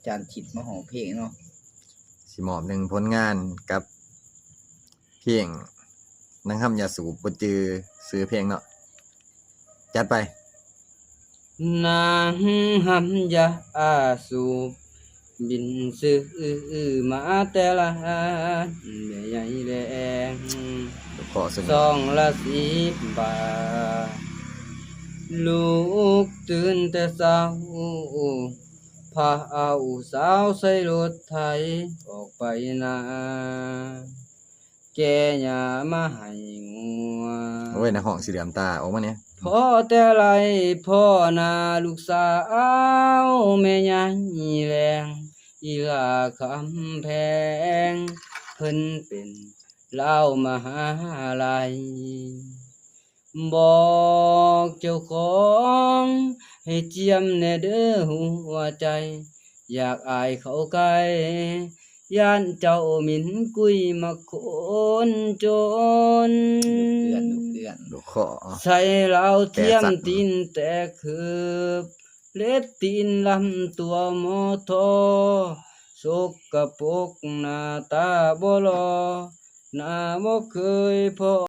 จารย์ถิดมาห้องเพลงเนาะสิมอบหนึ่งผลงานกับเพลงนางคำยาสูบบ่จือซื้อเพลงเนาะจัดไปนางหำยาสูบบินซื้อมาแต่ละแม่ใหญ่แดงขอสซองละ10 บาทลูกตื่นแต่เช้าพาเอาสาวใส่รถไถออกไปนาแก่หญ้ามาให้งัวโอ้ยนักห้องสีเหลือมตาออกมาเนี่ยพ่อแต่ไรพ่อนาลูกสาวแม่ใหญ่แรงอีหลาคำแพงเพิ่นเป็นเล่ามหาลัยบอกเจ้าของให้เจียมแน่เด้อหัวใจอยากอายเขาไกลย่านเจ้ามินกุยมาคนจนลูกขอใส่เหล้าเทียมตีนแต่คืบเล็ดตีนลำตัวมอทอสกปรกหน้าตาบ่หล่อหน้าบ่เคยพอ